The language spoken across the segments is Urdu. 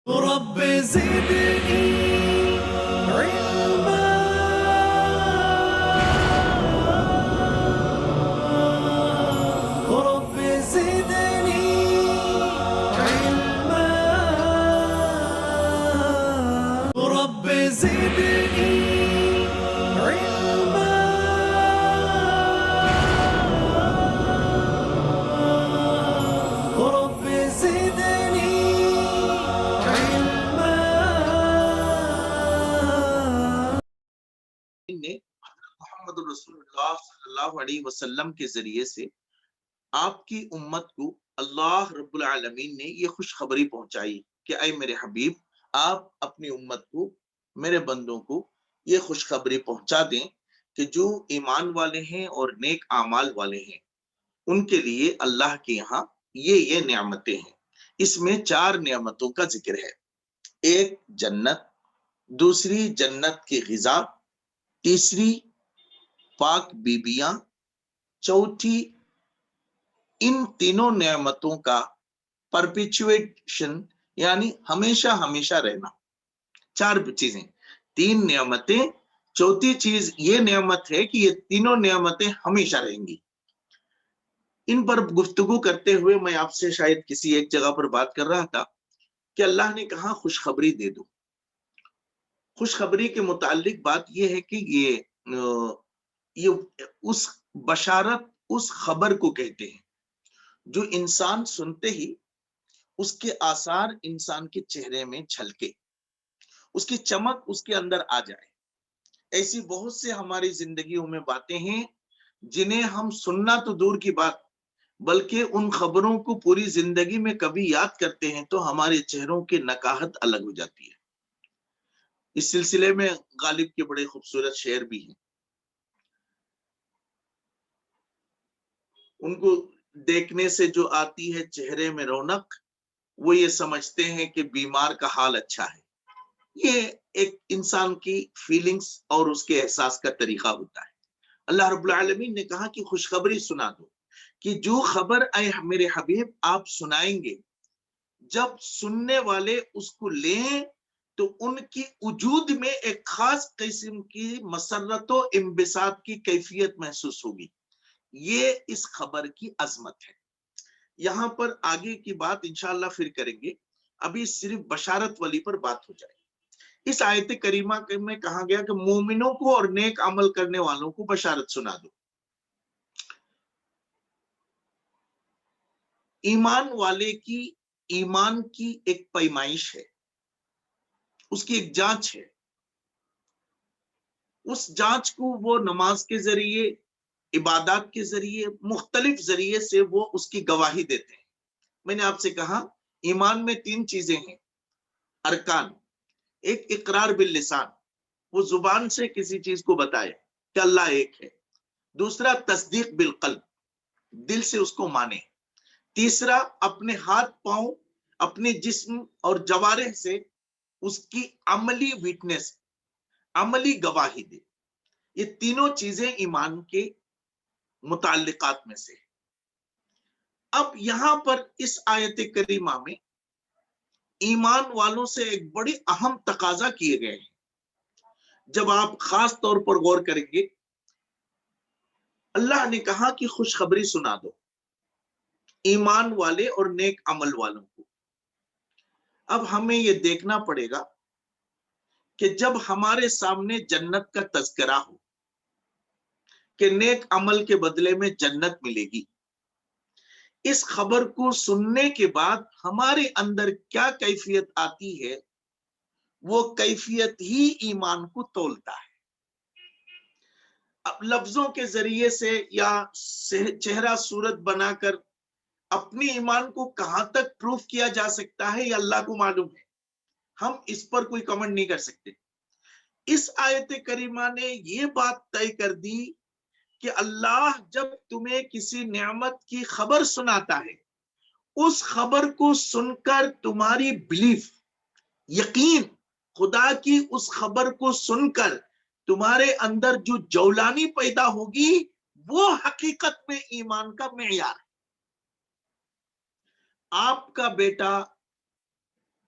رب زدني علما رب زدني علما رب زدني علما رب زدني نے محمد رسول اللہ صلی اللہ علیہ وسلم کے ذریعے سے آپ کی امت کو اللہ رب العالمین نے یہ خوشخبری پہنچائی کہ اے میرے حبیب، آپ اپنی امت کو، میرے بندوں کو یہ خوشخبری پہنچا دیں کہ جو ایمان والے ہیں اور نیک اعمال والے ہیں ان کے لیے اللہ کے یہاں یہ نعمتیں ہیں۔ اس میں 4 نعمتوں کا ذکر ہے۔ ایک جنت، دوسری جنت کی غذا، تیسری پاک بیبیاں، چوتھی ان تینوں نعمتوں کا پرپیچویشن یعنی ہمیشہ ہمیشہ رہنا۔ 4 چیزیں، 3 نعمتیں، چوتھی چیز یہ نعمت ہے کہ یہ تینوں نعمتیں ہمیشہ رہیں گی۔ ان پر گفتگو کرتے ہوئے میں آپ سے شاید کسی ایک جگہ پر بات کر رہا تھا کہ اللہ نے کہا خوشخبری دے دو۔ خوشخبری کے متعلق بات یہ ہے کہ یہ اس بشارت، اس خبر کو کہتے ہیں جو انسان سنتے ہی اس کے آثار انسان کے چہرے میں جھلکے، اس کی چمک اس کے اندر آ جائے۔ ایسی بہت سے ہماری زندگیوں میں باتیں ہیں جنہیں ہم سننا تو دور کی بات بلکہ ان خبروں کو پوری زندگی میں کبھی یاد کرتے ہیں تو ہمارے چہروں کی نکاہت الگ ہو جاتی ہے۔ اس سلسلے میں غالب کے بڑے خوبصورت شعر بھی ہیں۔ ان کو دیکھنے سے جو آتی ہے چہرے میں رونق، وہ یہ سمجھتے ہیں کہ بیمار کا حال اچھا ہے۔ یہ ایک انسان کی فیلنگز اور اس کے احساس کا طریقہ ہوتا ہے۔ اللہ رب العالمین نے کہا کہ خوشخبری سنا دو کہ جو خبر اے میرے حبیب آپ سنائیں گے، جب سننے والے اس کو لیں تو ان کی وجود میں ایک خاص قسم کی مسرت و انبساط کی کیفیت محسوس ہوگی۔ یہ اس خبر کی عظمت ہے۔ یہاں پر آگے کی بات انشاءاللہ پھر کریں گے، ابھی صرف بشارت والی پر بات ہو جائے۔ اس آیت کریمہ میں کہا گیا کہ مومنوں کو اور نیک عمل کرنے والوں کو بشارت سنا دو۔ ایمان والے کی ایمان کی ایک پیمائش ہے، اس کی ایک جانچ ہے۔ اس جانچ کو وہ نماز کے ذریعے، عبادات کے ذریعے، مختلف ذریعے سے وہ اس کی گواہی دیتے ہیں۔ میں نے آپ سے کہا ایمان میں 3 چیزیں ہیں، ارکان۔ ایک اقرار باللسان، وہ زبان سے کسی چیز کو بتائے کہ اللہ ایک ہے۔ دوسرا تصدیق بالقلب، دل سے اس کو مانے۔ تیسرا اپنے ہاتھ پاؤں، اپنے جسم اور جوارح سے اس کی عملی وٹنس، عملی گواہی دے۔ یہ تینوں چیزیں ایمان کے متعلقات میں سے۔ اب یہاں پر اس آیت کریمہ میں ایمان والوں سے ایک بڑی اہم تقاضا کیے گئے ہیں۔ جب آپ خاص طور پر غور کریں گے، اللہ نے کہا کہ خوشخبری سنا دو ایمان والے اور نیک عمل والوں کو۔ اب ہمیں یہ دیکھنا پڑے گا کہ جب ہمارے سامنے جنت کا تذکرہ ہو کہ نیک عمل کے بدلے میں جنت ملے گی، اس خبر کو سننے کے بعد ہمارے اندر کیا کیفیت آتی ہے، وہ کیفیت ہی ایمان کو تولتا ہے۔ اب لفظوں کے ذریعے سے یا چہرہ صورت بنا کر اپنی ایمان کو کہاں تک پروف کیا جا سکتا ہے یہ اللہ کو معلوم ہے، ہم اس پر کوئی کمنٹ نہیں کر سکتے۔ اس آیت کریمہ نے یہ بات طے کر دی کہ اللہ جب تمہیں کسی نعمت کی خبر سناتا ہے، اس خبر کو سن کر تمہاری بلیف، یقین، خدا کی اس خبر کو سن کر تمہارے اندر جو جولانی پیدا ہوگی، وہ حقیقت میں ایمان کا معیار ہے۔ آپ کا بیٹا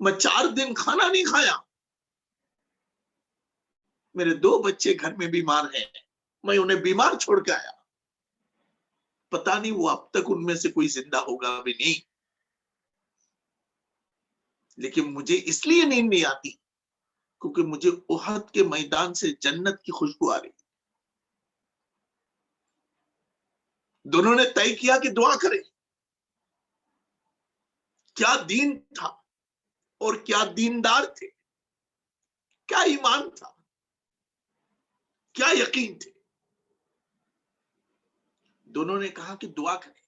میں 4 دن کھانا نہیں کھایا، میرے 2 بچے گھر میں بیمار ہیں، میں انہیں بیمار چھوڑ کے آیا، پتا نہیں وہ اب تک ان میں سے کوئی زندہ ہوگا بھی نہیں، لیکن مجھے اس لیے نیند نہیں آتی کیونکہ مجھے احد کے میدان سے جنت کی خوشبو آ رہی۔ دونوں نے طے کیا کہ دعا کریں۔ کیا دین تھا اور کیا دیندار تھے، کیا ایمان تھا، کیا یقین تھے۔ دونوں نے کہا کہ دعا کریں،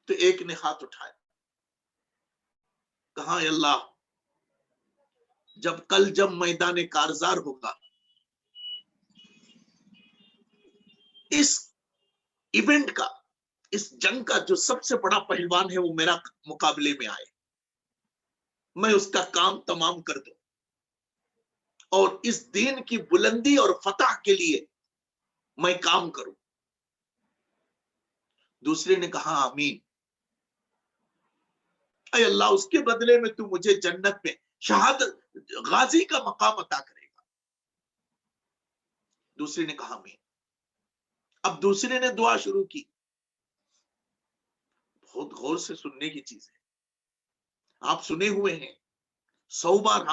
تو ایک نے ہاتھ اٹھایا، کہا اے اللہ جب میدان کارزار ہوگا، اس ایونٹ کا، اس جنگ کا جو سب سے بڑا پہلوان ہے وہ میرا مقابلے میں آئے، میں اس کا کام تمام کر دوں اور اس دین کی بلندی اور فتح کے لیے میں کام کروں۔ دوسرے نے کہا آمین، اے اللہ اس کے بدلے میں تو مجھے جنت میں شہادت غازی کا مقام عطا کرے گا۔ دوسرے نے کہا آمین۔ اب دوسرے نے دعا شروع کی، بہت غور سے سننے کی چیز ہے، آپ سنے ہوئے ہیں 100 بار،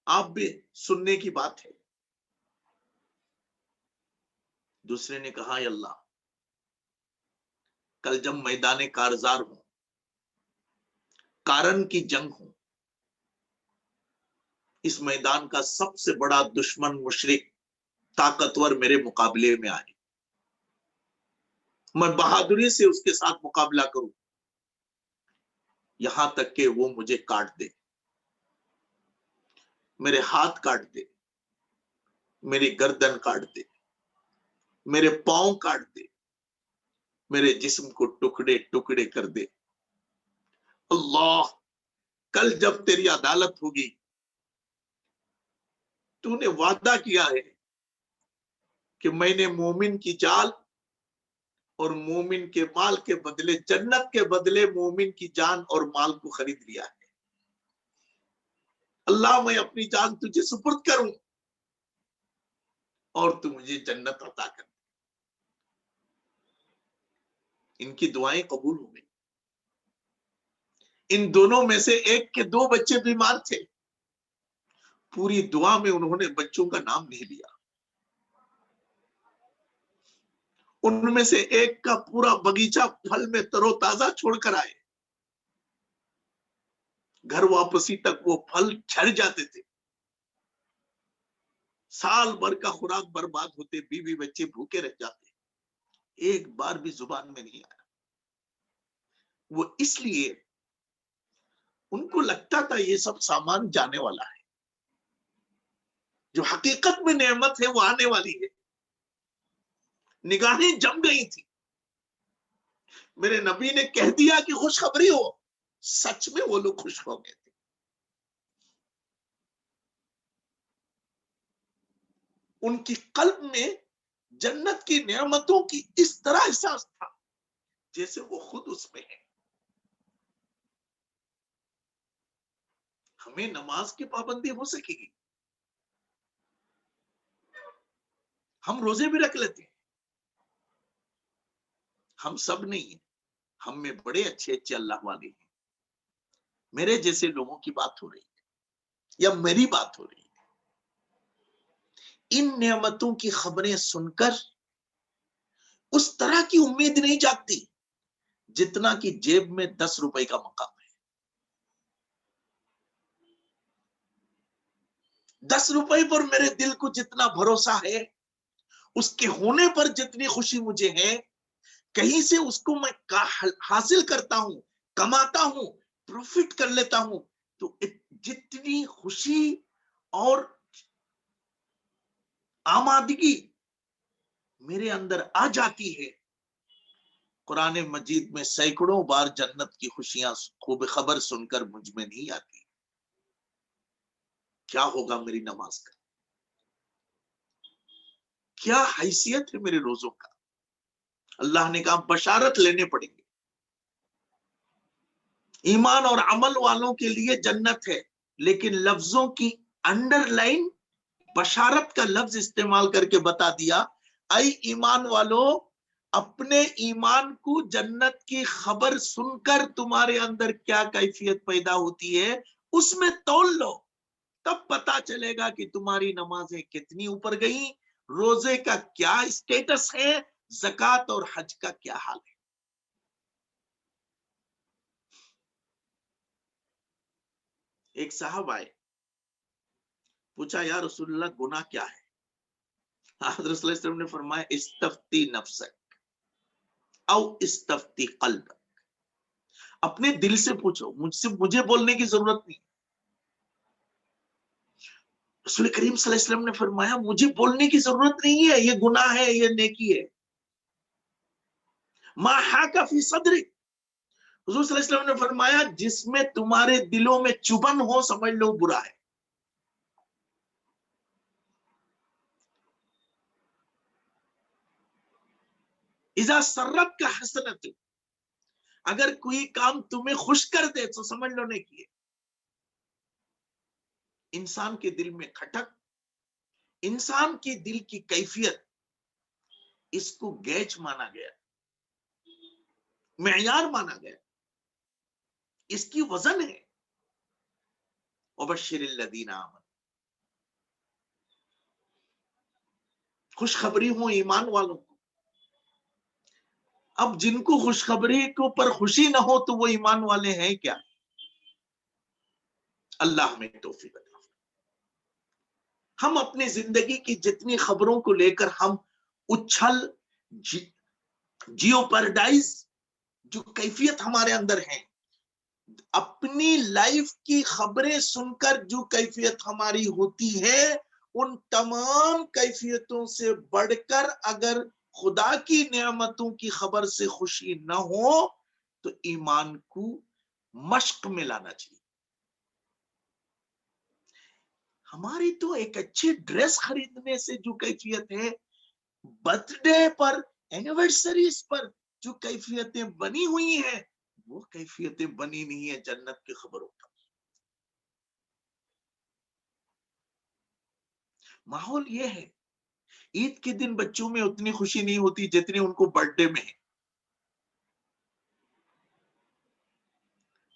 آپ بھی سننے کی بات ہے۔ دوسرے نے کہا اے اللہ کل جب میدان کارزار ہوں، کارن کی جنگ ہوں، اس میدان کا سب سے بڑا دشمن مشرک طاقتور میرے مقابلے میں آئے، میں بہادری سے اس کے ساتھ مقابلہ کروں، یہاں تک کہ وہ مجھے کاٹ دے، میرے ہاتھ کاٹ دے، میری گردن کاٹ دے، میرے پاؤں کاٹ دے، میرے جسم کو ٹکڑے ٹکڑے کر دے۔ اللہ کل جب تیری عدالت ہوگی، تو نے وعدہ کیا ہے کہ میں نے مومن کی جان اور مومن کے مال کے بدلے، جنت کے بدلے مومن کی جان اور مال کو خرید لیا ہے۔ اللہ میں اپنی جان تجھے سپرد کروں اور تو مجھے جنت عطا کر۔ ان کی دعائیں قبول ہو گئی۔ ان دونوں میں سے ایک کے 2 بچے بیمار تھے، پوری دعا میں انہوں نے بچوں کا نام نہیں لیا۔ ان میں سے ایک کا پورا باغیچہ پھل میں تر و تازہ چھوڑ کر آئے، گھر واپسی تک وہ پھل جھڑ جاتے تھے، سال بھر کا خوراک برباد ہوتے، بیوی بچے بھوکے رہ جاتے، ایک بار بھی زبان میں نہیں آیا۔ وہ اس لیے ان کو لگتا تھا یہ سب سامان جانے والا ہے، جو حقیقت میں نعمت ہے وہ آنے والی ہے۔ نگاہیں جم گئی تھی، میرے نبی نے کہہ دیا کہ خوشخبری ہو، سچ میں وہ لوگ خوش ہو گئے تھے۔ ان کی قلب میں جنت کی نعمتوں کی اس طرح احساس تھا جیسے وہ خود اس میں ہے۔ ہمیں نماز کی پابندی ہو سکے گی، ہم روزے بھی رکھ لیتے ہیں، ہم سب نہیں ہیں، ہم میں بڑے اچھے اچھے اللہ والے ہیں، میرے جیسے لوگوں کی بات ہو رہی ہے یا میری بات ہو رہی ہے۔ ان نعمتوں کی خبریں سن کر اس طرح کی امید نہیں جاگتی جتنا کہ جیب میں 10 روپے کا مقام ہے۔ 10 روپے پر میرے دل کو جتنا بھروسہ ہے، اس کے ہونے پر جتنی خوشی مجھے ہے، کہیں سے اس کو میں حاصل کرتا ہوں، کماتا ہوں، پروفٹ کر لیتا ہوں، تو جتنی خوشی اور آمادگی میرے اندر آ جاتی ہے، قرآن مجید میں سینکڑوں بار جنت کی خوشیاں خوب خبر سن کر مجھ میں نہیں آتی۔ کیا ہوگا میری نماز کا، کیا حیثیت ہے میرے روزوں کا؟ اللہ نے کہا بشارت لینے پڑیں گے، ایمان اور عمل والوں کے لیے جنت ہے، لیکن لفظوں کی انڈر لائن بشارت کا لفظ استعمال کر کے بتا دیا، اے ایمان والو، اپنے ایمان کو جنت کی خبر سن کر تمہارے اندر کیا کیفیت پیدا ہوتی ہے اس میں تول لو، تب پتا چلے گا کہ تمہاری نمازیں کتنی اوپر گئیں، روزے کا کیا اسٹیٹس ہے، زکوٰۃ اور حج کا کیا حال ہے۔ ایک صاحب آئے، پوچھا یا رسول اللہ گناہ کیا ہے؟ حضرت صلی اللہ علیہ وسلم نے فرمایا استفتی نفسک او استفتی قلبک، اپنے دل سے پوچھو، مجھے بولنے کی ضرورت نہیں۔ رسول کریم صلی اللہ علیہ وسلم نے فرمایا مجھے بولنے کی ضرورت نہیں ہے، یہ گناہ ہے، یہ نیکی ہے۔ ما حاک فی صدرک، حضور صلی اللہ علیہ وسلم نے فرمایا جس میں تمہارے دلوں میں چبن ہو سمجھ لو برا ہے۔ اذا سرت کا حسنت، اگر کوئی کام تمہیں خوش کر دے تو سمجھ لو نیکی ہے۔ انسان کے دل میں کھٹک، انسان کی دل کی کیفیت، اس کو گیج مانا گیا، معیار مانا گیا، اس کی وزن ہے۔ وبشر الذین آمنوا، خوشخبری ہو ایمان والوں کو۔ اب جن کو خوشخبری کو پر خوشی نہ ہو تو وہ ایمان والے ہیں کیا؟ اللہ میں توفیق عطا فرمائے۔ ہم اپنی زندگی کی جتنی خبروں کو لے کر ہم اچھل جیو پیراڈائز جو کیفیت ہمارے اندر ہے، اپنی لائف کی خبریں سن کر جو کیفیت ہماری ہوتی ہے، ان تمام کیفیتوں سے بڑھ کر اگر خدا کی نعمتوں کی خبر سے خوشی نہ ہو تو ایمان کو مشق میں لانا چاہیے۔ ہماری تو ایک اچھے ڈریس خریدنے سے جو کیفیت ہے، برتھ ڈے پر، اینیورسریز پر جو کیفیتیں بنی ہوئی ہیں، وہ کیفیتیں بنی نہیں ہے جنت کی خبروں پر۔ ماحول یہ ہے، عید کے دن بچوں میں اتنی خوشی نہیں ہوتی جتنی ان کو برتھ ڈے میں ہے،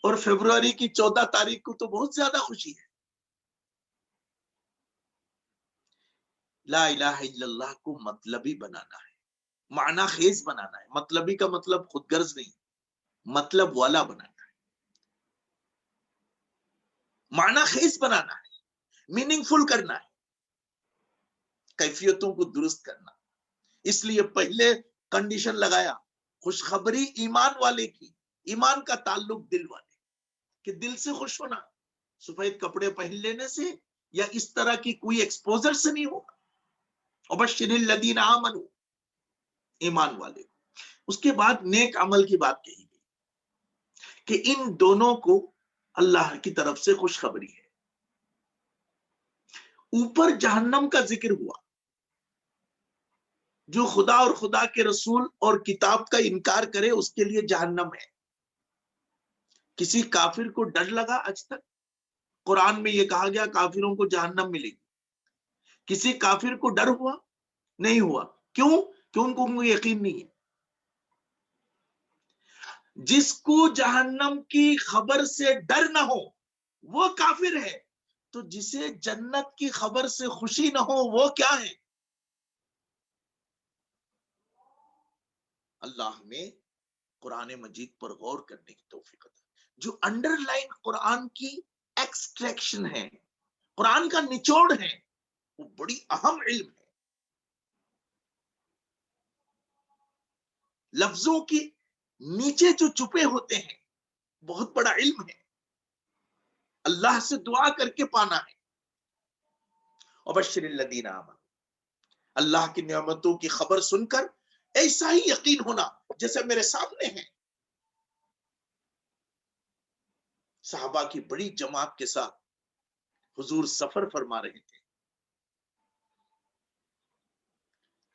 اور فیبروری کی 14 تاریخ کو تو بہت زیادہ خوشی ہے۔ لا الہ الا اللہ کو مطلبی بنانا ہے، معنی خیز بنانا ہے۔ مطلبی کا مطلب خود غرض نہیں، مطلب والا بنانا ہے، معنی خیز بنانا ہے، میننگ فل کرنا ہے، کیفیتوں کو درست کرنا۔ اس لیے پہلے کنڈیشن لگایا خوشخبری ایمان والے کی، ایمان کا تعلق دل والے، کہ دل سے خوش ہونا سفید کپڑے پہن لینے سے یا اس طرح کی کوئی ایکسپوزر سے نہیں ہوگا۔ وبشر الذین آمنوا، ایمان والے کو۔ اس کے بعد نیک عمل کی بات کہی گئی کہ ان دونوں کو اللہ کی طرف سے خوشخبری ہے۔ اوپر جہنم کا ذکر ہوا، جو خدا اور خدا کے رسول اور کتاب کا انکار کرے اس کے لیے جہنم ہے۔ کسی کافر کو ڈر لگا آج تک؟ قرآن میں یہ کہا گیا کافروں کو جہنم ملے گی۔ کسی کافر کو ڈر ہوا؟ نہیں ہوا۔ کیوں؟ کہ ان کو یقین نہیں ہے۔ جس کو جہنم کی خبر سے ڈر نہ ہو وہ کافر ہے، تو جسے جنت کی خبر سے خوشی نہ ہو وہ کیا ہے؟ اللہ میں قرآن مجید پر غور کرنے کی توفیق عطا، جو انڈر لائن قرآن کی ایکسٹریکشن ہے، قرآن کا نچوڑ ہے، وہ بڑی اہم علم ہے۔ لفظوں کی نیچے جو چھپے ہوتے ہیں بہت بڑا علم ہے، اللہ سے دعا کر کے پانا ہے۔ وبشر الذین آمنوا، اللہ کی نعمتوں کی خبر سن کر ایسا ہی یقین ہونا جیسے میرے سامنے ہے۔ صحابہ کی بڑی جماعت کے ساتھ حضور سفر فرما رہے تھے،